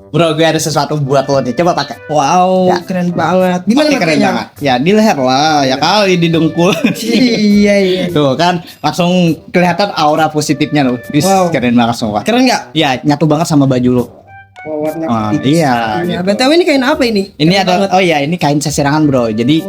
Bro, gue ada sesuatu buat lo nih. Coba pakai. Wow, Ya. keren banget. Gimana Pakai keren makanya? banget. Ya, di leher lah. Ya kali di dengkul. Iya. Tuh kan langsung kelihatan aura positifnya loh. Wis, Wow. keren banget semua. Keren nggak? Ya, nyatu banget sama baju lo. Oh, warna Iya. Ya, BTW ini kain apa ini? Ini Keren ada banget. oh ya, ini kain sasirangan, Bro. Jadi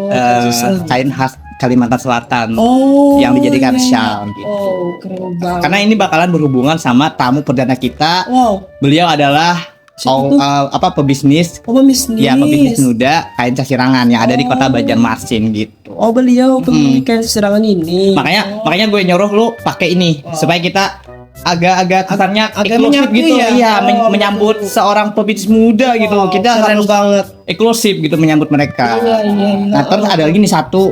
kain khas Kalimantan Selatan Oh, yang dijadikan iya. shawl gitu. Oh, keren banget. Karena ini bakalan berhubungan sama tamu perdana kita. Wow. Beliau adalah Siapa tuh? pebisnis. Oh, pebisnis. Ya, pebisnis muda kain sasirangan yang ada di Kota Banjarmasin gitu. Oh, beliau pemilik kain serangan ini. Makanya gue nyuruh lu pakai ini supaya kita agak kesannya agak eksklusif menyatu gitu ya. iya Oh, menyambut seorang pebisnis muda gitu kita keren harus banget. eksklusif gitu menyambut mereka. Iya. Nah terus ada lagi nih satu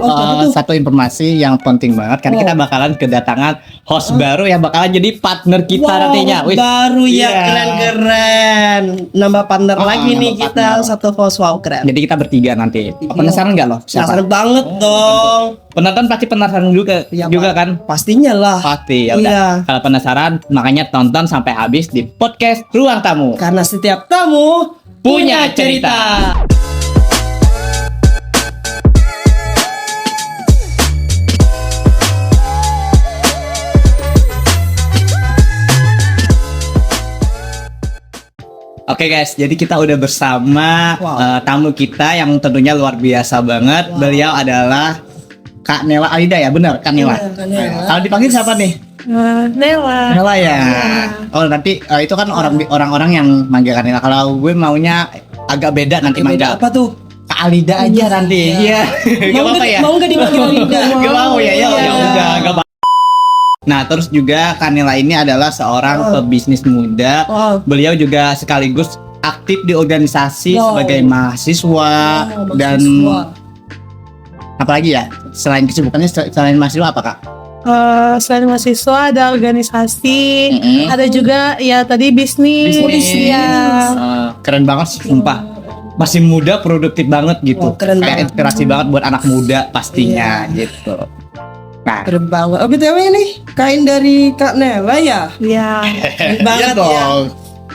informasi yang penting banget karena kita bakalan kedatangan host baru yang bakalan jadi partner kita nantinya. Wih, baru ya, iya. keren. Nambah partner lagi nih nambah kita partner. satu host. Wow, keren. Jadi kita bertiga nanti. Penasaran nggak lo? Penasaran banget dong. Penonton pasti penasaran juga Iya, juga Pak. kan? Pastinya lah. Pasti ya udah. Iya. Kalau penasaran makanya tonton sampai habis di podcast Ruang Tamu. Karena setiap tamu Punya cerita. Oke guys, jadi kita udah bersama tamu kita yang tentunya luar biasa banget. Beliau adalah Kak Nela Alida ya, benar Kak Nela. Iya, Kak Nela. Kalau dipanggil siapa nih? Nela. Nela ya. Oh nanti itu kan orang-orang yang manggil Kak Nela. Kalau gue maunya agak beda nanti manggil. Apa tuh? Kak Alida aja nanti. Iya. Gak apa-apa ya? Mau nggak dipanggil Alida? Gak mau ya, ya udah gak apa. Nah terus juga Kak Nela ini adalah seorang pebisnis muda. Beliau juga sekaligus aktif di organisasi sebagai mahasiswa dan apalagi ya selain kesibukannya selain mahasiswa apa Kak? Selain mahasiswa ada organisasi, ada juga ya tadi bisnis. Ya. Keren banget sih, sumpah. Masih muda, produktif banget gitu. Keren Kayak banget. inspirasi banget buat anak muda pastinya gitu. Nah, Keren banget. Oh, BTW ini kain dari Kak Nela ya? Ya. Keren banget iya dong.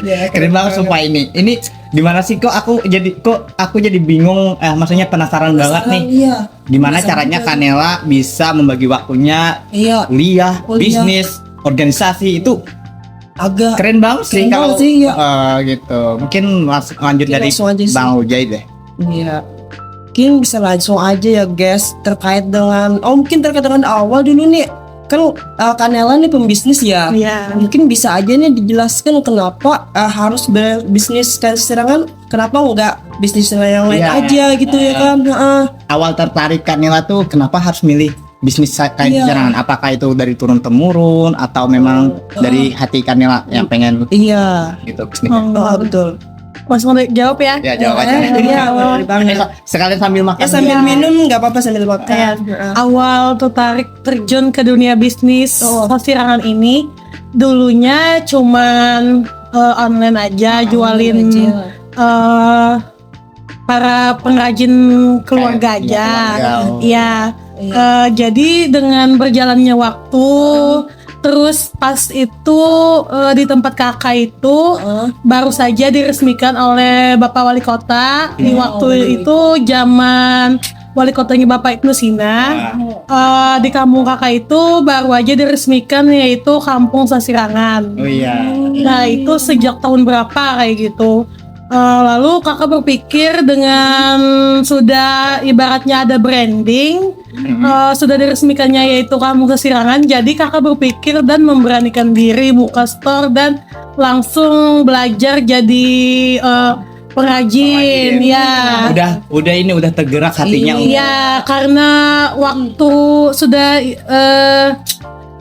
Ya, Keren banget sumpah ini. Ini gimana sih kok aku jadi bingung maksudnya penasaran banget nih. Iya. Gimana caranya Kak Nela bisa membagi waktunya Iya. kuliah, bisnis, organisasi itu Agak keren banget sih Keren kalau banget sih, ya. gitu. Mungkin lanjut Iya, dari langsung aja sih. Bang Ujai deh. Iya. Mungkin bisa langsung aja ya guys terkait dengan awal dulu nih kan Kak Nela nih pembisnis ya. Iya. Mungkin bisa aja nih dijelaskan kenapa harus berbisnis kain serangan, kenapa enggak bisnis yang lain Iya. aja gitu ya kan. Awal tertarik Kak Nela tuh kenapa harus milih bisnis kain Iya. serangan? Apakah itu dari turun temurun atau memang dari hati Kak Nela yang pengen Iya. gitu bisnis? Betul. Mas mau jawab ya? Ya jawab aja. Iya, bener banget. Sekalian sambil makan. Ya sambil minum nggak apa-apa sambil Ya, makan. awal tertarik terjun ke dunia bisnis persirangan ini dulunya cuman online aja jualin para pengrajin keluarga Kayak aja. keluarga. Iya. Jadi dengan berjalannya waktu terus pas itu di tempat kakak itu baru saja diresmikan oleh Bapak Wali Kota di waktu itu zaman wali kotanya Bapak Ibnu Sina. Di kampung kakak itu baru aja diresmikan yaitu Kampung Sasirangan. Oh iya. Nah itu sejak tahun berapa kayak gitu. Lalu kakak berpikir dengan sudah ibaratnya ada branding, sudah diresmikannya yaitu Kampung Sasirangan, jadi kakak berpikir dan memberanikan diri buka store dan langsung belajar jadi pengrajin. Ya. Udah tergerak hatinya. Iya, karena waktu sudah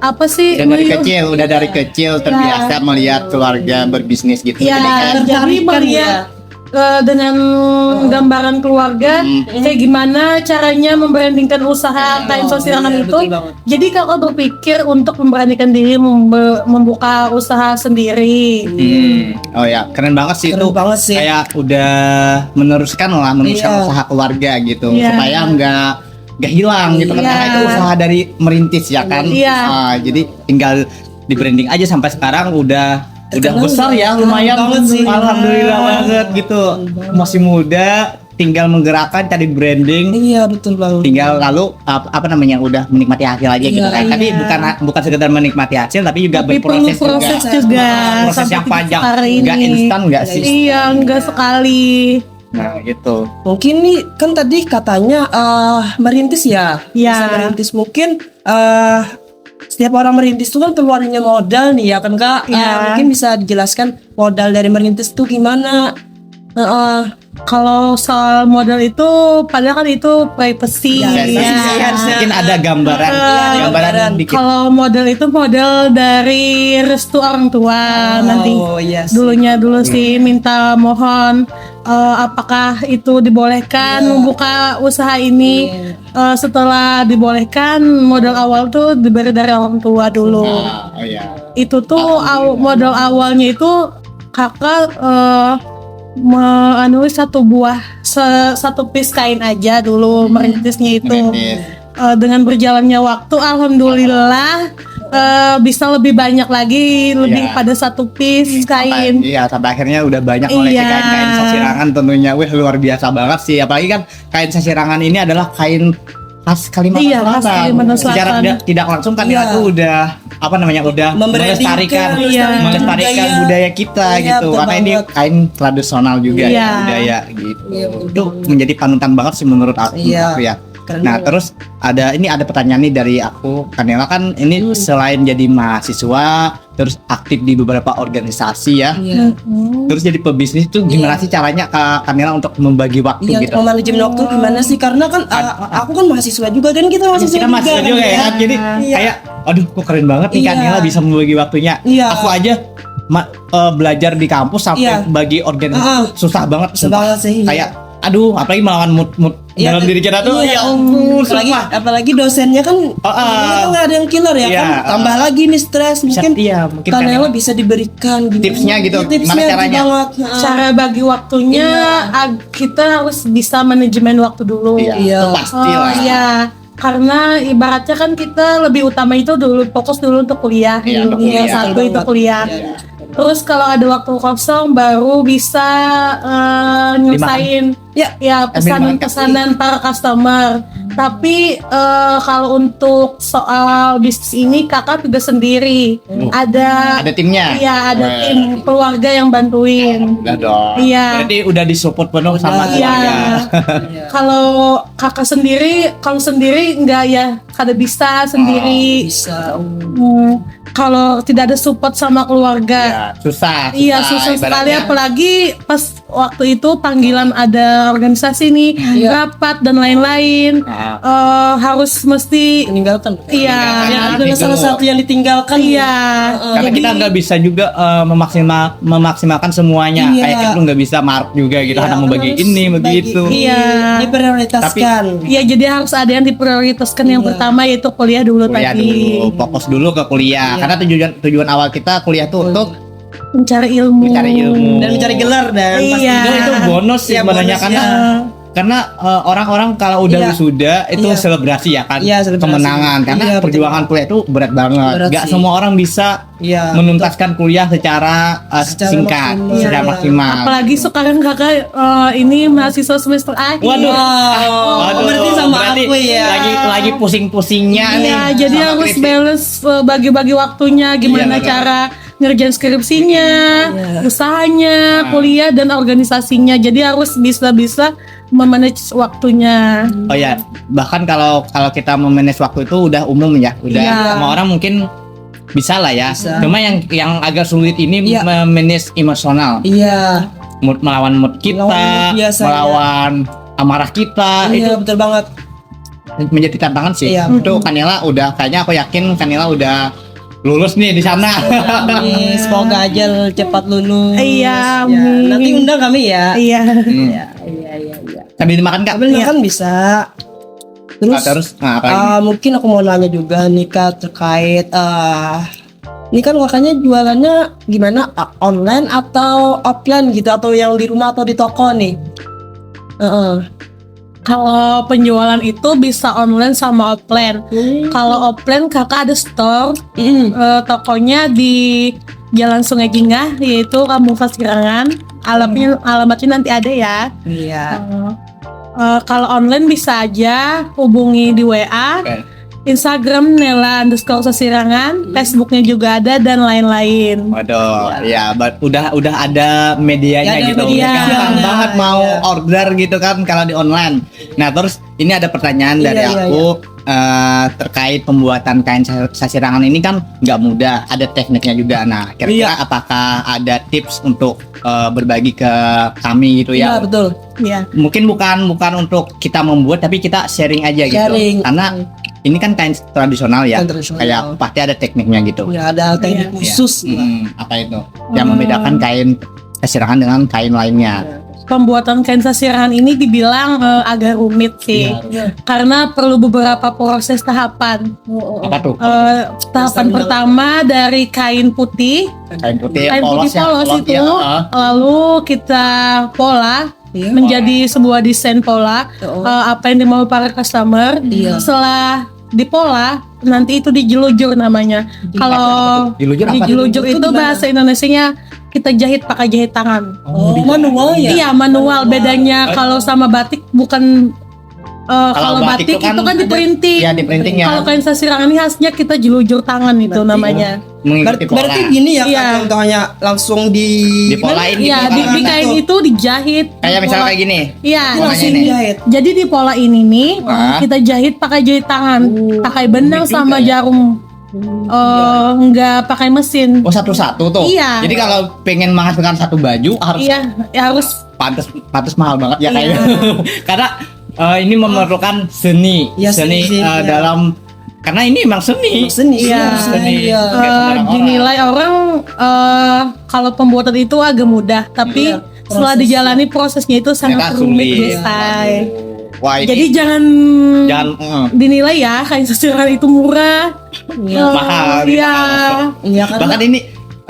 Udah dari kecil terbiasa melihat keluarga berbisnis gitu. ya, Jadi kayak jadi melihat dengan gambaran keluarga kayak gimana caranya membrandingkan usaha kain sasirangan itu. betul banget. Jadi kakak berpikir untuk memberanikan diri membuka usaha sendiri. Oh ya, keren banget sih Keren itu. banget sih. Kayak udah meneruskan Iya. usaha keluarga gitu Iya. supaya nggak hilang gitu kan Iya. karena itu usaha dari merintis ya kan. Iya. Jadi tinggal di branding aja sampai sekarang udah udah besar ya, lumayan banget sih. alhamdulillah banget gitu. Masih muda, tinggal menggerakkan, cari branding, Iya betul banget. tinggal lalu apa namanya udah menikmati hasil aja gitu kan. Tapi bukan sekedar menikmati hasil, tapi juga Tapi perlu berproses proses juga. juga. Proses sampai yang panjang, hari nggak ini. instan nggak sih? Iya, enggak sekali. Nah gitu. Mungkin nih kan tadi katanya merintis ya. Iya. Bisa merintis mungkin setiap orang merintis itu kan keluarnya modal nih ya kan Kak. Iya. Mungkin bisa dijelaskan modal dari merintis itu gimana? Kalau soal modal itu, padahal kan itu privacy. Ya, ya. mungkin ada gambaran, gambaran dikit. Kalau modal itu modal dari restu orang tua nanti. Iya. Dulu sih minta mohon apakah itu dibolehkan membuka usaha ini. Setelah dibolehkan, modal awal tuh diberi dari orang tua dulu. Oh ya. Itu tuh modal awalnya itu kakak satu piece kain aja dulu merintisnya itu. Dengan berjalannya waktu, alhamdulillah bisa lebih banyak lagi, lebih pada satu piece kain. Sampai akhirnya udah banyak koleksi kain-kain sasirangan tentunya. Wih, luar biasa banget sih. Apalagi kan kain sasirangan ini adalah kain khas Kalimantan Khas Selatan. Kalimantan Secara Selatan. tidak langsung kan itu udah udah melestarikan budaya kita gitu. Karena ini kain tradisional juga ya, budaya gitu. Itu menjadi panutan banget sih menurut aku ya. Nah terus ada pertanyaan nih dari aku, Kanela kan ini selain jadi mahasiswa terus aktif di beberapa organisasi ya, terus jadi pebisnis itu gimana sih caranya Kanela untuk membagi waktu gitu? Manajemen waktu gimana sih, karena kan aku kan mahasiswa juga kan, kita mahasiswa juga ya, jadi kayak aduh kok keren banget nih Kanela bisa membagi waktunya. Aku aja belajar di kampus sampai bagi organisasi susah banget sih. Kayak aduh, apalagi melawan mood dalam diri kita tuh, ya ampun, apalagi dosennya kan nggak ada yang killer ya kan, tambah lagi nih stres. Mungkin Kanela bisa diberikan tipsnya gitu, gimana caranya? Cara bagi waktunya kita harus bisa manajemen waktu dulu. Itu pasti lah. Karena ibaratnya kan kita lebih utama itu dulu, fokus dulu untuk kuliah. Yang satu itu kuliah. Terus kalau ada waktu kosong baru bisa nyelesain pesanan-pesanan para customer. Tapi kalau untuk soal bisnis ini kakak juga sendiri. Ada timnya. Iya, ada tim keluarga yang bantuin. Udah dong. Iya. Berarti udah disupport penuh sama keluarga. Kalau kakak sendiri, nggak ya, kada bisa sendiri. Bisa. Kalau tidak ada support sama keluarga, susah sekali. Apalagi pas waktu itu panggilan ada organisasi nih, rapat dan lain-lain, harus mesti meninggalkan. Adalah salah satu yang ditinggalkan. Karena kita nggak bisa juga memaksimalkan semuanya. Kayak itu nggak bisa mark juga gitu, karena mau bagi ini begitu. Diprioritaskan. Jadi harus ada yang diprioritaskan. Yang pertama yaitu kuliah dulu tadi. Fokus dulu ke kuliah. Karena tujuan awal kita kuliah tuh untuk mencari ilmu dan mencari gelar, dan pasti itu bonus sih sebenarnya, karena orang-orang kalau udah wisuda itu selebrasi ya kan, kemenangan. Karena perjuangan kuliah itu berat banget. Gak semua orang bisa menuntaskan kuliah secara singkat, secara maksimal. Apalagi sekarang kakak ini mahasiswa semester akhir. Waduh, berarti sama aku ya. Lagi pusing-pusingnya nih. Jadi harus balance, bagi-bagi waktunya. Gimana cara ngerjain skripsinya, usahanya, kuliah dan organisasinya. Jadi harus bisa memanage waktunya. Oh ya, bahkan kalau kita memanage waktu itu udah umum ya, semua orang mungkin bisa lah ya. Cuma yang agak sulit ini memanage emosional. Melawan mood kita, melawan amarah kita. Itu betul banget. Menjadi tantangan sih. Itu Kanela kayaknya aku yakin Kanela udah lulus nih di sana. Semoga aja cepat lulus. Nanti undang kami ya. Sambil dimakan Kak. Kan bisa. Terus mungkin aku mau nanya juga nih Kak, terkait ini kan kakaknya jualannya gimana? Online atau offline gitu, atau yang di rumah atau di toko nih? Kalau penjualan itu bisa online sama offline. Kalau offline kakak ada store, tokonya di Jalan Sungai Jingah, yaitu Kampung Sasirangan. Alamatnya nanti ada ya. Iya. Kalau online bisa aja hubungi di WA, Instagram Nela_Sasirangan, Facebooknya juga ada dan lain-lain. Waduh, ya, udah ada medianya Ya, ada gitu. media. Gampang Ya, banget mau order gitu kan kalau di online. Nah, terus ini ada pertanyaan dari aku terkait pembuatan kain sasirangan ini kan nggak mudah, ada tekniknya juga. Nah, kira-kira apakah ada tips untuk berbagi ke kami gitu ya? Iya, betul. Iya. Mungkin bukan untuk kita membuat, tapi kita sharing aja gitu. Sharing. Karena ini kan kain tradisional ya, Kain tradisional. kayak pasti ada tekniknya gitu. Ya, ada teknik khusus. Apa itu? Yang membedakan kain sasirangan dengan kain lainnya. Pembuatan kain sasirangan ini dibilang agak rumit sih, karena perlu beberapa proses tahapan. Apa tuh? Tahapan pertama dari kain putih Kain putih polos itu, ya. lalu kita pola menjadi sebuah desain pola, apa yang dimau para customer. Setelah dipola, nanti itu dijelujur namanya. Kalau Dilujur apa? dijelujur itu bahasa Indonesianya kita jahit pakai jahit tangan. Manual ya? Iya, manual. Bedanya kalau sama batik bukan kalau batik itu itu kan di printing. Iya, di printing ya. Kalau kain sasirangan ini khasnya kita jelujur tangan itu namanya. Mengikuti pola. Berarti gini ya, Iya. kan contohnya langsung Dipolain gitu. Iya, di kain itu dijahit. Kayak misalnya kayak gini. Iya. Polanya ini. jahit. Jadi di pola ini nih Wah. kita jahit pakai jahit tangan, pakai benang sama jarum. Enggak pakai mesin. Oh, satu-satu tuh. Iya. Jadi kalau pengen menghasilkan satu baju harus Iya, harus pantas mahal banget ya Iya. kayaknya. Karena ini memerlukan seni, Iya, seni seni, iya. dalam karena ini emang seni. Seni. Iya. Seni. Iya. Nggak sembarang orang. dinilai orang kalau pembuatan itu agak mudah, tapi setelah dijalani prosesnya itu sangat Ternyata rumit sulit. guys. Wah, ini Jadi jangan dinilai ya kain sasirangan itu murah. mahal. Iya. Iya, karena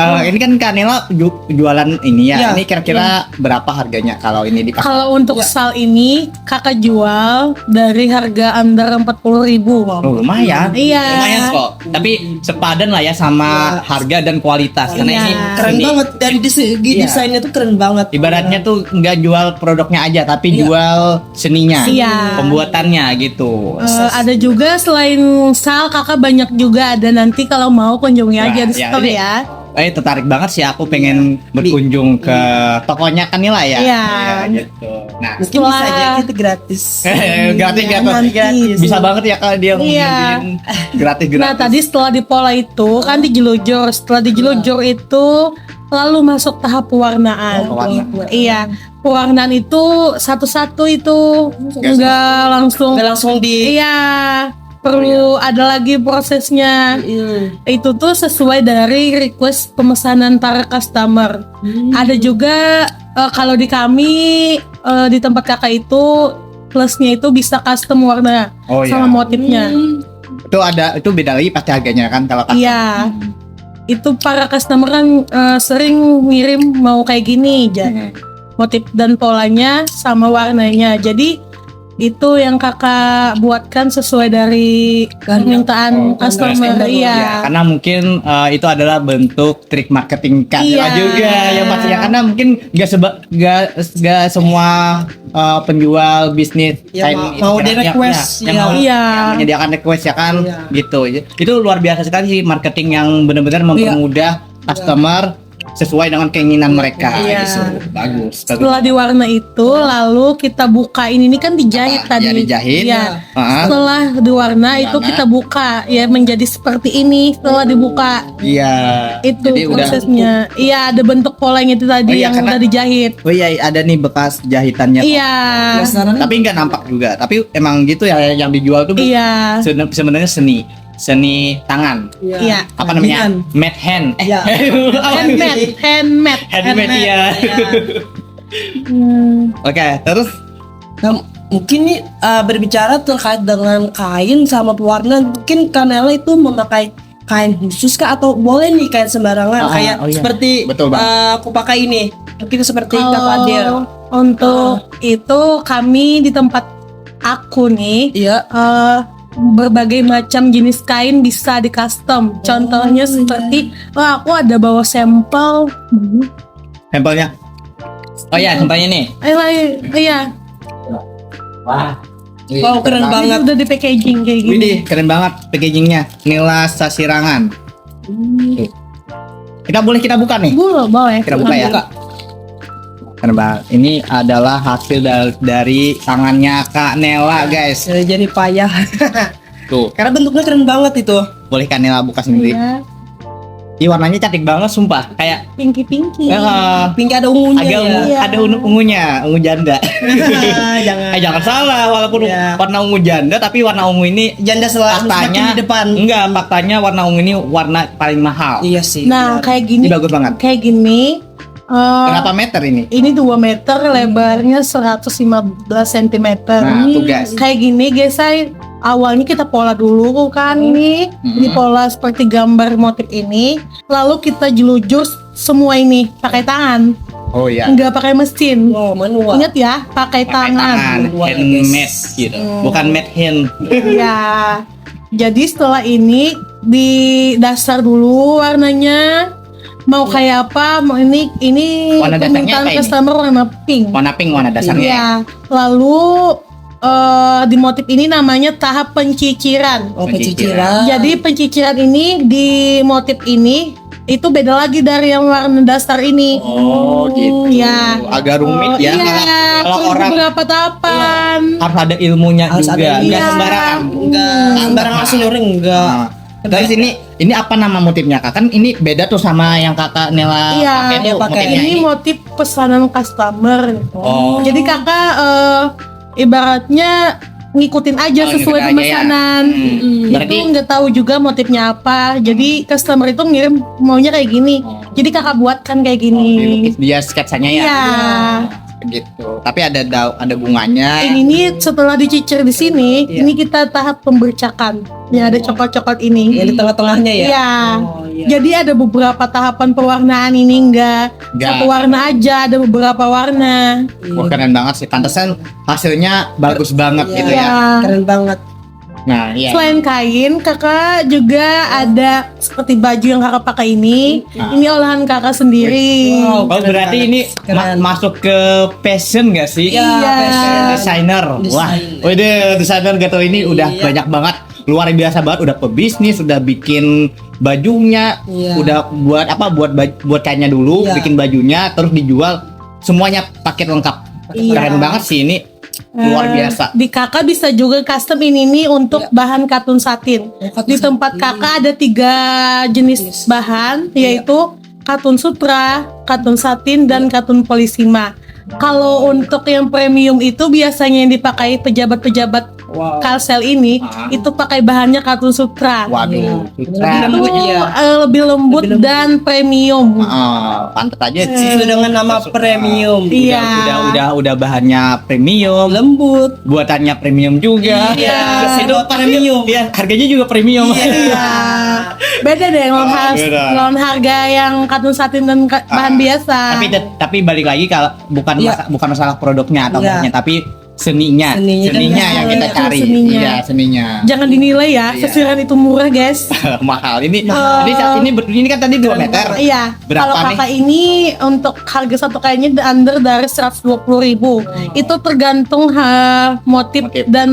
Bahkan ini kan Kanela jualan ini ya. Iya. Ini kira-kira berapa harganya kalau ini di Kalau untuk sal ini kakak jual dari harga under 40.000. Oh, lumayan. Iya. Lumayan kok. Tapi sepadan lah ya sama harga dan kualitas. Karena Iya. ini keren seni. banget dari segi Iya. desainnya tuh keren banget. Ibaratnya tuh nggak jual produknya aja, tapi jual seninya, Iya. pembuatannya gitu. Ada juga selain sal kakak banyak juga ada, nanti kalau mau kunjungi aja di Ya, store ini- ya. Tertarik banget sih aku pengen berkunjung ke tokonya Kanila ya. Iya. Gitu. Nah, Mungkin bisa aja kita gratis. gratis nanti. gratis. bisa banget ya kalau dia Iya. ngomongin gratis. Nah tadi setelah dipola itu kan dijelujur. Setelah dijelujur itu lalu masuk tahap pewarnaan. Pewarnaan. Iya, pewarnaan itu satu-satu itu nggak langsung. Nggak langsung di Iya, perlu ada lagi prosesnya. Itu tuh sesuai dari request pemesanan para customer. Ada juga kalau di kami di tempat kakak itu plusnya itu bisa custom warna Oh, iya. sama motifnya. Itu beda lagi pasti harganya kan kalau custom. Iya. Itu para customer kan sering ngirim mau kayak gini aja. Motif dan polanya sama warnanya. Jadi itu yang kakak buatkan sesuai dari permintaan customer. Ya, Iya. karena mungkin itu adalah bentuk trik marketing Kanila Iya. juga ya pastinya, karena mungkin nggak semua penjual bisnis Ya, mau di request, yang ya. mau Iya. yang menyediakan request ya kan, Iya. gitu. Itu luar biasa sekali sih marketing yang benar-benar mempermudah customer sesuai dengan keinginan mereka. Iya. Gitu. Bagus. Setelah diwarna itu lalu kita bukain, ini kan dijahit tadi. Ya, dijahit. Iya. Heeh. Setelah diwarna itu kita buka ya menjadi seperti ini. Setelah dibuka Iya. itu Jadi udah. prosesnya. Iya, ada bentuk polanya itu tadi Oh iya, yang karena- udah dijahit. Oh iya, ada nih bekas jahitannya. Iya. Tapi nggak nampak juga. Tapi emang gitu ya yang dijual tuh Iya. sebenarnya seni tangan. Iya. Apa namanya? Made hand. Iya. Handmade. Handmade ya. Oke, terus Nah, mungkin nih berbicara terkait dengan kain sama pewarnaan, mungkin Kanela itu memakai kain khusus kah atau boleh nih kain sembarangan kayak oh iya. seperti Betul, Bang. aku pakai ini mungkin seperti Kak Adel. Kalau untuk itu kami di tempat aku nih Iya. berbagai macam jenis kain bisa di custom. Contohnya seperti, aku ada bawa sampel. Sampelnya. Oh ya, sampelnya nih. Iya. Wah. Wow, keren Ini banget. udah di packaging kayak gini. Widih, keren banget packagingnya. Nila Sasirangan. Kita buka nih. Boleh. Kita buka ya. Keren banget. Ini adalah hasil dari tangannya Kak Nela, guys. Jadi payah. Tuh, Karena bentuknya keren banget itu. boleh Kak Nela buka sendiri. Iya. Ih, warnanya cantik banget, sumpah. Kayak Pinky. Pink ada ungunya agak ya. Iya. ada ungunya, ungu janda. Jangan. Jangan salah, walaupun Iya. warna ungu janda, tapi warna ungu ini Janda faktanya semakin di depan. Enggak, faktanya warna ungu ini warna paling mahal. Iya sih. Nah, kayak Ini gini. bagus banget. Kayak gini. Berapa meter ini? Ini 2 meter, lebarnya 115 cm. Nah, tuh guys. Kayak gini guys, awalnya kita pola dulu kan ini. Di pola seperti gambar motif ini. Lalu kita jelujur semua ini pakai tangan. Oh iya. Nggak pakai mesin. Wow, manual. Ingat ya, pakai tangan. Tangan, handmade gitu. Bukan made hand. Ya. Jadi setelah ini di dasar dulu warnanya. Mau kayak apa? Mau ini Warna dasarnya permintaan apa ini? customer warna pink. Warna pink warna dasarnya. Iya. Lalu di motif ini namanya tahap penciciran. Oh, penciciran. Jadi penciciran ini di motif ini itu beda lagi dari yang warna dasar ini. Oh gitu. Ya. Agak rumit ya. Iya. Kalau Terus orang beberapa tahapan. harus ada ilmunya Harus juga. ada Enggak Iya. sembarangan. Enggak, sembarang langsung nyuring enggak. Nah, terus ini apa nama motifnya Kak? Kan ini beda tuh sama yang Kakak Nela Iya, pakai dia tuh pakai. motifnya Ini motif pesanan customer. Oh. Jadi kakak ibaratnya ngikutin aja Oh, sesuai ngikutin aja ya. pemesanan. Berarti Itu nggak tahu juga motifnya apa. Jadi customer itu ngirim maunya kayak gini. Jadi kakak buatkan kayak gini. dilukis dia sketsanya ya. Iya. Gitu. Tapi ada bunganya. Ini nih setelah dicicir di sini, Iya. ini kita tahap pembercakan. Ya ada coklat-coklat ini. Yang di tengah-tengahnya ya. Iya. Oh, iya. Jadi ada beberapa tahapan pewarnaan ini enggak Enggak. satu warna aja, ada beberapa warna. Wah, keren banget sih. Pantesan hasilnya bagus banget Iya. gitu ya. Ya. Keren banget. Nah, iya. Selain kain, kakak juga ada seperti baju yang kakak pakai ini. Ini olahan kakak sendiri. Wow. Oh, berarti ini Keren. masuk ke fashion gak sih? Iya, fashion. Desainer. Wah, desainer gak tau ini udah Iya. banyak banget. Luar biasa banget, udah pebisnis, udah bikin bajunya, Iya. udah buat kainnya dulu, Iya. bikin bajunya, terus dijual semuanya paket lengkap. Iya. Keren banget sih ini. Luar biasa. Di kakak bisa juga custom ini nih untuk bahan katun satin. katun Di tempat kakak ada 3 jenis bahan, yaitu katun sutra, katun satin, dan katun polisima. Kalau untuk yang premium itu biasanya yang dipakai pejabat-pejabat Wow. Kalsel ini itu pakai bahannya katun sutra. Waduh, Lebih keren. lembut ya. Lebih lembut dan premium. Pantet aja sih. Itu dengan nama premium. Iya. Udah bahannya premium, Lembut. buatannya premium juga. Iya. Itu premium. Iya, harganya juga premium. Iya. Beda deh beda. lawan harga yang katun satin dan bahan biasa. Tapi balik lagi kalau Iya. bukan masalah produknya atau Iya. bahannya, tapi seninya Seninya. yang kita Itu cari. seninya. Iya, seninya. Jangan dinilai ya, Iya. sesiran itu murah guys. Mahal. Ini kan tadi 2 meter. Iya, Berapa kalau nih? kakak ini untuk harga satu kainnya under dari 120.000. Itu tergantung Motif. motif dan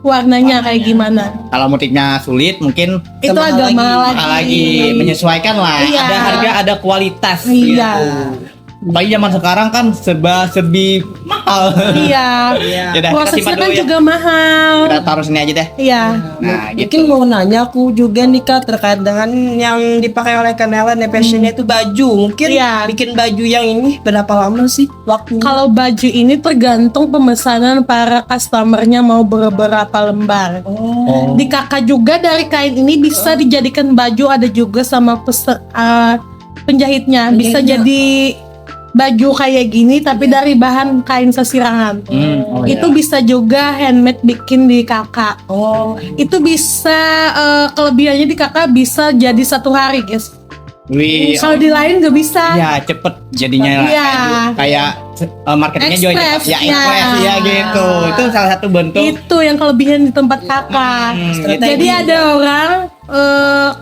warnanya kayak gimana. Kalau motifnya sulit mungkin Itu mahal agak lagi. mahal mahal lagi, menyesuaikan lah. Iya. Ada harga, ada kualitas. Iya. gitu. Apalagi zaman sekarang kan serba-serbi mahal. Iya. Yaudah, kita Prosesnya simpan kan dulu ya. juga mahal. Kita taruh sini aja deh. Iya. Nah, Mungkin gitu. mau nanya aku juga nih Kak terkait dengan yang dipakai oleh Kanela nih fashionnya itu baju. Mungkin Iya. bikin baju yang ini berapa lama sih waktunya? Kalau baju ini tergantung pemesanan para customernya mau beberapa lembar. Oh. Di kakak juga dari kain ini bisa dijadikan baju, ada juga sama penjahitnya. Bisa jadi baju kayak gini tapi dari bahan kain sesirangan. Oh, Itu bisa juga handmade bikin di kakak. Oh, Itu bisa kelebihannya di kakak bisa jadi 1 hari guys. Wih, Kalau di lain nggak bisa. ya cepet jadinya lah. Iya. Kayak marketingnya juga Express, ya ya. express ya gitu. Itu salah satu bentuk. Itu yang kelebihan di tempat kakak. Jadi ada orang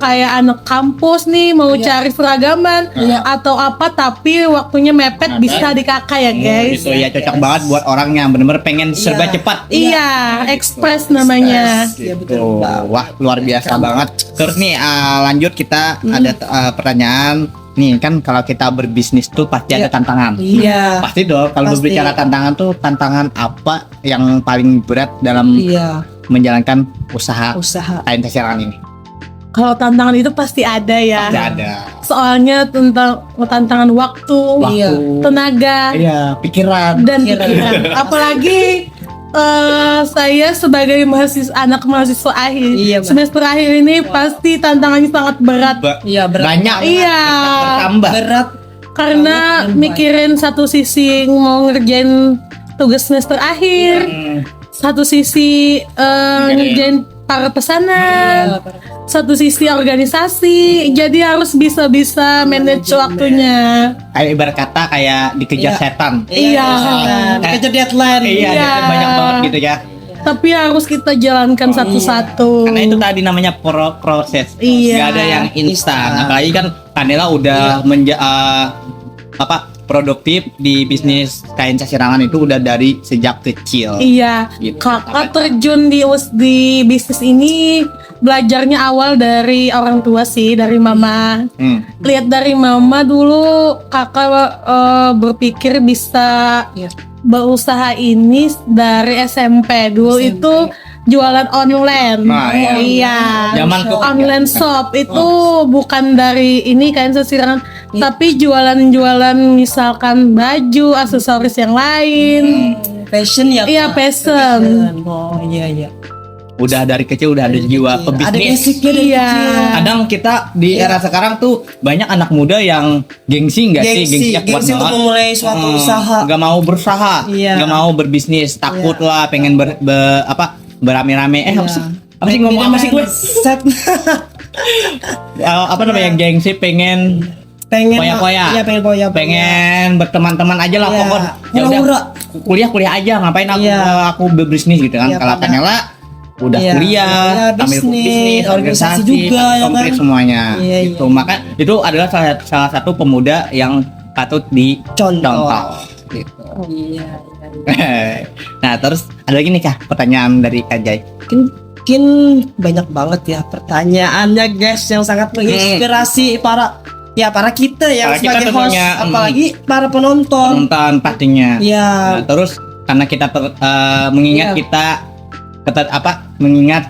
kayak anak kampus nih mau cari seragaman atau apa, tapi waktunya mepet, bisa di kakak ya guys. Itu ya cocok banget buat orang yang bener-bener pengen serba cepat. Iya, ekspres namanya. Gitu. Wah, luar biasa banget. Terus nih lanjut kita ada pertanyaan. Nih kan kalau kita berbisnis tuh pasti ada tantangan. Iya. Pasti dong. Kalau Pasti. berbicara tantangan tuh, tantangan apa yang paling berat dalam menjalankan usaha kain tasirangan ini? Kalau tantangan itu pasti ada ya. Pasti ada. Soalnya tentang tantangan waktu, tenaga, pikiran. dan pikiran. Apalagi saya sebagai anak mahasiswa akhir, semester akhir ini pasti tantangannya sangat berat. Banyak. Bertambah. Berat. Karena mikirin satu sisi mau ngerjain tugas semester akhir, satu sisi ngerjain para pesanan, satu sisi organisasi, jadi harus bisa manage waktunya. Kayak ibarat kata kayak dikejar setan. Dikejar deadline. Banyak banget gitu ya. Tapi harus kita jalankan satu-satu. Karena itu tadi namanya proses. Gak ada yang instan. Apalagi kan Kanela udah produktif di bisnis kain tasirangan itu udah dari sejak kecil. Iya, Gitu. kakak terjun di bisnis ini belajarnya awal dari orang tua sih, dari mama. Lihat dari mama dulu, kakak berpikir bisa berusaha ini dari SMP. Dulu itu jualan online. Zaman online shop itu bukan dari ini kain tasirangan, tapi jualan misalkan baju, aksesoris yang lain. Fashion ya. Iya, fashion. Oh iya. Udah dari kecil udah ada jiwa pebisnis. Ada basicnya dari kecil. Kadang kita di era sekarang tuh banyak anak muda yang gengsi nggak sih? Gengsi untuk memulai suatu usaha. Nggak mau berusaha, nggak mau berbisnis, takut lah, pengen berame-rame. Apa sih ngomong apa sih gue? Apa namanya, gengsi, pengen poya-poya. Iya, pengen poya. Pengen berteman-teman aja lah pokoknya. Ya udah kuliah aja, ngapain aku berbisnis gitu kan. Kalau Kanela udah kuliah, ambil bisnis, organisasi juga, komplit semuanya. Gitu. Maka itu adalah salah satu pemuda yang patut dicontoh. Gitu. Nah, terus ada lagi nih Kak, pertanyaan dari Kak Jai. Mungkin banyak banget ya pertanyaannya guys, yang sangat menginspirasi para kita ya sebagai host, apalagi para penonton pastinya. Iya. Nah, terus karena kita mengingat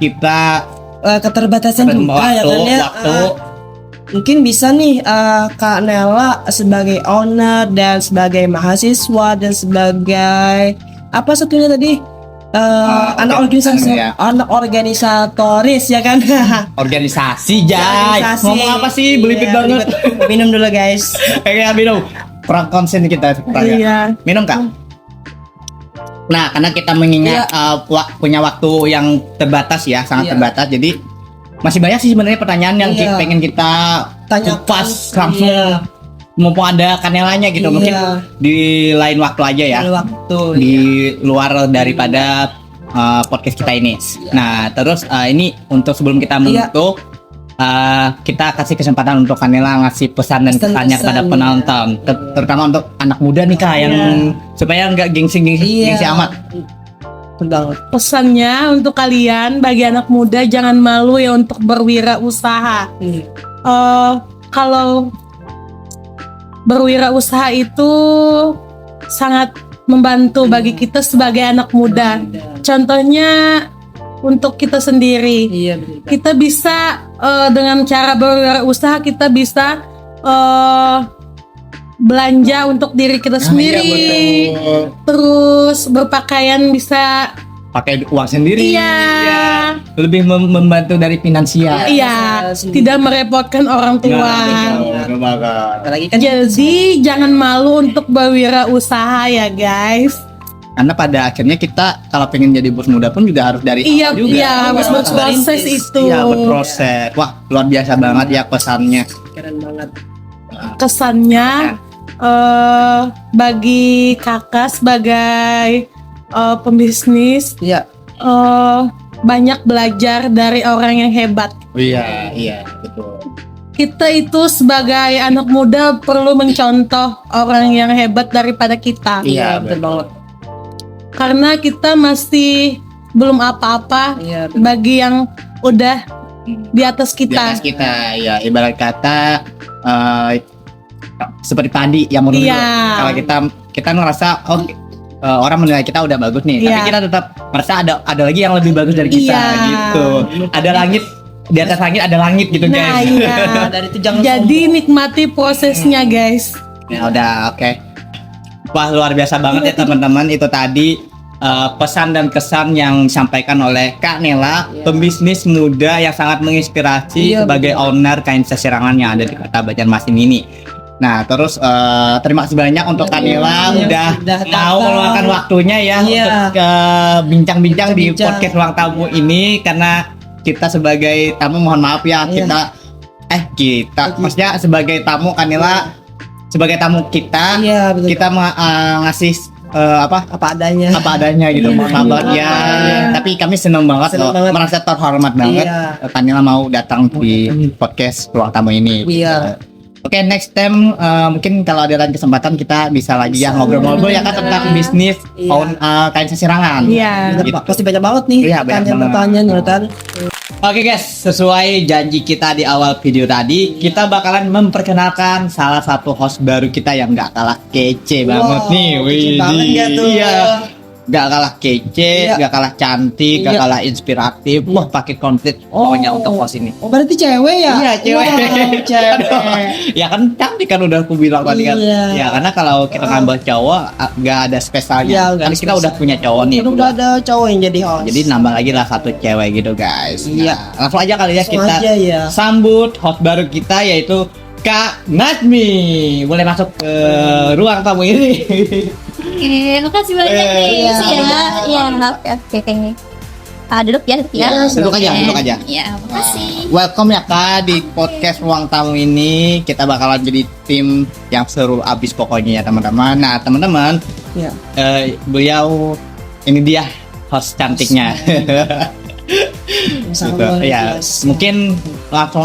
kita keterbatasan juga ya kan ya. Mungkin bisa nih Kak Nela sebagai owner dan sebagai mahasiswa dan sebagai apa satunya tadi anak organisatoris ya kan. Organisasi Jai. Ngomong apa sih? Belibet banget. Minum dulu guys. Kayak minum. Kurang konsen kita sekarang. Iya. Minum Kak. Nah, karena kita mengingat punya waktu yang terbatas ya, sangat terbatas. Jadi masih banyak sih sebenarnya pertanyaan yang pengen kita kupas langsung. Mumpung ada Kanelanya gitu, mungkin di lain waktu aja ya. Di luar daripada podcast kita ini. Nah, terus ini untuk sebelum kita menutup, kita kasih kesempatan untuk Kanela ngasih pesan dan kesannya kepada penonton, terutama untuk anak muda nih Kak, yang supaya nggak gengsi amat. Pesannya untuk kalian, bagi anak muda, jangan malu ya untuk berwirausaha. Kalau berwirausaha itu sangat membantu bagi kita sebagai anak muda. Contohnya untuk kita sendiri, kita bisa dengan cara berwirausaha kita bisa belanja untuk diri kita sendiri, terus berpakaian bisa pakai uang sendiri. Iya. Lebih membantu dari finansial. Iya, tidak merepotkan orang tua. Jadi jangan malu untuk berwirausaha ya guys. Karena pada akhirnya kita kalau pengen jadi bos muda pun juga harus dari awal juga. Iya, harus berproses itu. Iya, berproses. Wah, luar biasa banget ya pesannya. Keren banget. Kesannya bagi kakak sebagai pembisnis Iya. banyak belajar dari orang yang hebat. Iya, betul. Kita itu sebagai anak muda perlu mencontoh orang yang hebat daripada kita. Iya, betul banget. Karena kita masih belum apa-apa Iya. bagi yang udah di atas Di kita. atas kita, ya ibarat kata seperti padi yang menurut Iya. kalau kita ngerasa orang menilai kita udah bagus nih, tapi Iya. kita tetap merasa ada lagi yang lebih bagus dari kita Iya. gitu. Ada langit di atas langit, ada langit gitu Nah, guys. iya. Dari itu jangan Jadi nikmati prosesnya, guys. Ya udah, oke. Wah, luar biasa banget ya teman-teman. Itu tadi pesan dan kesan yang disampaikan oleh Kak Nela, pembisnis muda yang sangat menginspirasi Iya, sebagai owner kain sesirangan yang ada di Kota Banjarmasin ini. Nah, terus terima kasih banyak untuk Kak Nela udah mau datang. meluangkan waktunya ya Iya. untuk bincang-bincang di Bincang-bincang. podcast ruang tamu ini, karena kita sebagai tamu mohon maaf ya, Iya. kita maksudnya sebagai tamu Kak Nela, sebagai tamu kita, Iya, betul. kita ngasih apa adanya gitu, mohon maaf banget ya. Iya. Tapi kami senang banget Senang loh, banget. merasa terhormat banget Iya. Kanila mau datang di podcast ruang tamu ini. Iya. Oke, next time mungkin kalau ada lain kesempatan kita bisa lagi ya ngobrol-ngobrol ya kan tentang bisnis kain sesirangan. Iya. Gitu. Pasti banyak banget nih Iya, banyak banget. pertanyaan Jonathan. Oke guys, sesuai janji kita di awal video tadi, kita bakalan memperkenalkan salah satu host baru kita yang gak kalah kece banget nih. kece banget Widih. ya tuh. Iya. Gak kalah kece, Iya. gak kalah cantik, gak Iya. kalah inspiratif. Wah, pakai konflik pokoknya untuk host ini. Oh, berarti cewek ya? Iya, cewek. Wow, cewek. Ya kan cantik kan udah aku bilang tadi kan. Iya. Ya karena kalau kita ngambil cowok gak ada Iya, spesialnya. nggak Kan ada kita udah spesial. punya cowok nih. Kan udah ada cowok yang jadi host. Jadi nambah lagi lah satu cewek gitu guys. Iya. Nah, langsung aja kali ya Langsung kita aja, ya. sambut host baru kita yaitu Kak Nazmi. Boleh masuk ke ruang tamu ini. Oke, makasih banyak nih. Iya. Iya, oke. Duduk ya. Duduk aja. Iya, makasih. Welcome ya Kak di podcast ruang tamu ini. Kita bakalan jadi tim yang seru abis pokoknya ya teman-teman. Nah teman-teman, Iya. beliau ini dia host cantiknya. Sangat Gitu. luar Ya, biasa. mungkin langsung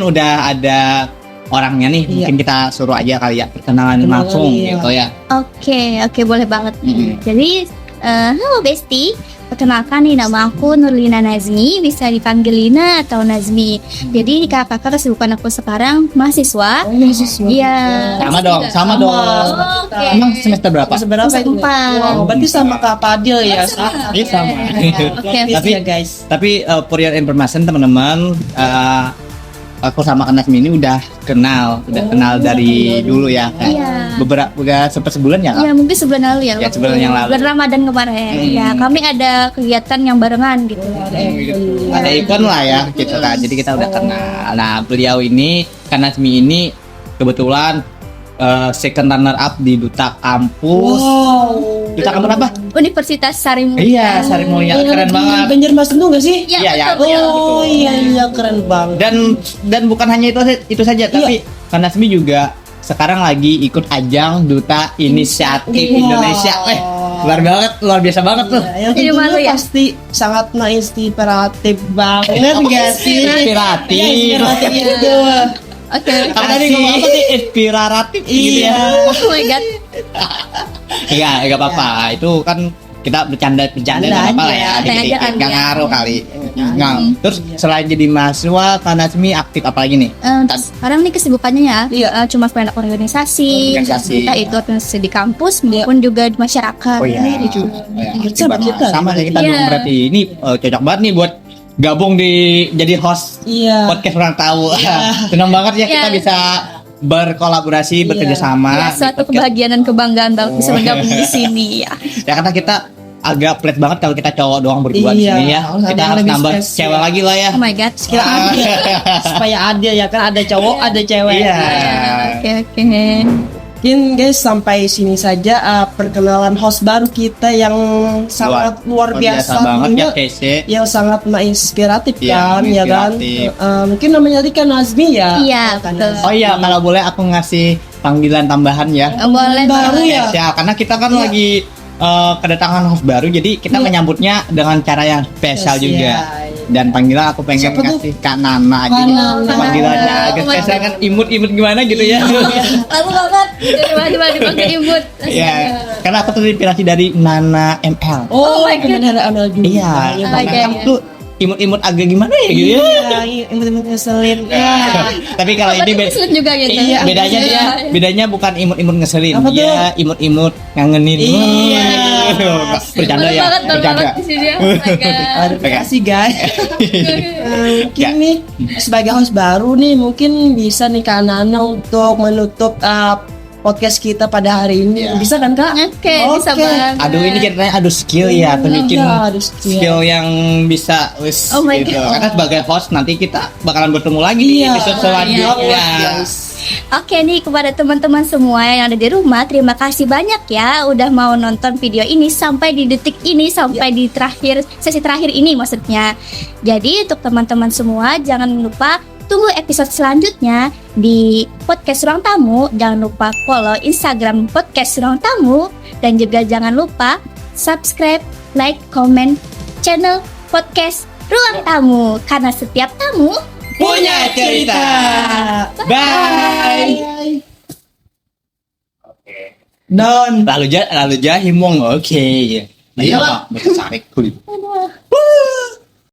udah ada orangnya nih. Iya. Mungkin kita suruh aja kali ya perkenalan Kenalan, langsung iya. gitu ya. Oke, boleh banget. Mm-mm. Jadi, halo Besti. Perkenalkan nih, nama aku Nurlina Nazmi, bisa dipanggil Lina atau Nazmi. Jadi kakak kesibukan aku sekarang mahasiswa. Iya. Sama dong. Oke. Emang semester berapa? Seberapa itu? Empat. Wow, berarti sama Kak Fadil ya? Iya sama. Oke. Tapi ya guys. Tapi for your information teman-teman, aku sama Kak Nazmi ini udah kenal dari dulu ya. Kayak Iya. Beberapa sempat sebulan ya Kak? Iya, mungkin sebulan lalu ya. Ya, sebulan yang lalu. Bulan Ramadan kemarin. Ya, kami ada kegiatan yang barengan gitu. Ada event lah ya gitu kan. Jadi kita udah kenal. Nah beliau ini Kak Nazmi ini kebetulan second runner up di Duta Kampus. Duta Kampus apa? Universitas Sarimu. Iya, Sarimulia, keren banget. Banjarmasin tuh nggak sih? Iya, Iya, betul. iya. Oh iya keren banget. Dan bukan hanya itu saja, tapi Kak Nazmi juga sekarang lagi ikut ajang Duta Inisiatif Indonesia. Luar biasa banget tuh. Yang Jadi malu tentunya ya? pasti sangat inspiratif banget nggak sih? Inspiratif. Iya, inspiratif itu. Oke. Kamu tadi ngomong apa sih? Inspiratif gitu ya. Oh my god. Enggak apa-apa. Itu kan kita bercanda Bercanda nggak apa-apa lah ya. aja. Dikit-dikit. Bercandaan, Nggak ya. ngaruh kali. Nggak. Terus selain jadi mahasiswa, Kak Nazmi aktif apa lagi nih? Sekarang nih kesibukannya ya, Iya. cuma stand up organisasi, Organisasi. kita itu organisasi di kampus maupun juga di masyarakat. Oh iya. Gitu. Sama kita. Sama kayak kita Iya. dong berarti. Ini cocok banget nih buat gabung jadi host Iya. podcast orang tahu. Senang banget ya kita Iya. bisa berkolaborasi, bekerja sama. Ya, suatu kebahagiaan dan kebanggaan banget bisa bergabung di sini ya. Ya karena kita agak flat banget kalau kita cowok doang berdua di Iya, sini ya. harus ada Kita yang harus lebih nambah spesial. cewek lagi lah ya. Oh my god. Kira adil. Supaya adil ya kan, ada cowok ada cewek. Iya. Oke. Mungkin guys sampai sini saja perkenalan host baru kita yang sangat luar biasa banget ya tentunya, Kese. yang sangat menginspiratif Iya, kan ya kan. menginspiratif. Mungkin namanya tadi kan Nazmi ya. Iya, Kan betul. Oh iya, kalau boleh aku ngasih panggilan tambahan ya. Boleh Baru boleh. ya? Ya, karena kita kan lagi kedatangan host baru, jadi kita menyambutnya dengan cara yang spesial juga. Dan panggilan aku pengen Siapa tuh? kasih Kak Nana aja. Kak Nana. Panggilannya agak Oh my spesial God. kan, imut-imut gimana gitu ya. Lalu banget. Tiba-tiba dipanggil imut. Iya, karena aku terinspirasi dari Nana ML. Oh, my God. temen ada Amel juga. Iya, Oh, karena iya, kamu iya. tuh imut-imut agak gimana ya gitu ya. Iya, imut-imut ngeselin. Ya. Tapi kalau ini Keselin juga gitu. Iya, bedanya bukan imut-imut ngeselin, Apa tuh? dia imut-imut ngangenin. Iya. Bercanda ya, Banget bercanda. di sini ya. Oh my God. Aduh, makasih guys. Mungkin nih sebagai host baru nih mungkin bisa nih Kak Nana untuk menutup podcast kita pada hari ini. Iya. Bisa kan Kak? Oke, bisa banget. Aduh ini ceritanya skill ya, tunjukin Iya, aduh, skill. skill yang bisa wis Oh my gitu. God. Karena sebagai host nanti kita bakalan bertemu lagi di Iya. episode selanjutnya. Oke nih kepada teman-teman semua yang ada di rumah, terima kasih banyak ya udah mau nonton video ini sampai di detik ini, sampai di sesi terakhir ini maksudnya. Jadi untuk teman-teman semua jangan lupa tunggu episode selanjutnya di podcast Ruang Tamu. Jangan lupa follow Instagram podcast Ruang Tamu dan juga jangan lupa subscribe, like, comment channel podcast Ruang Tamu karena setiap tamu Punya cerita. Bye. Non. Lalu jah himong. Oke. Ayo, besar kulit.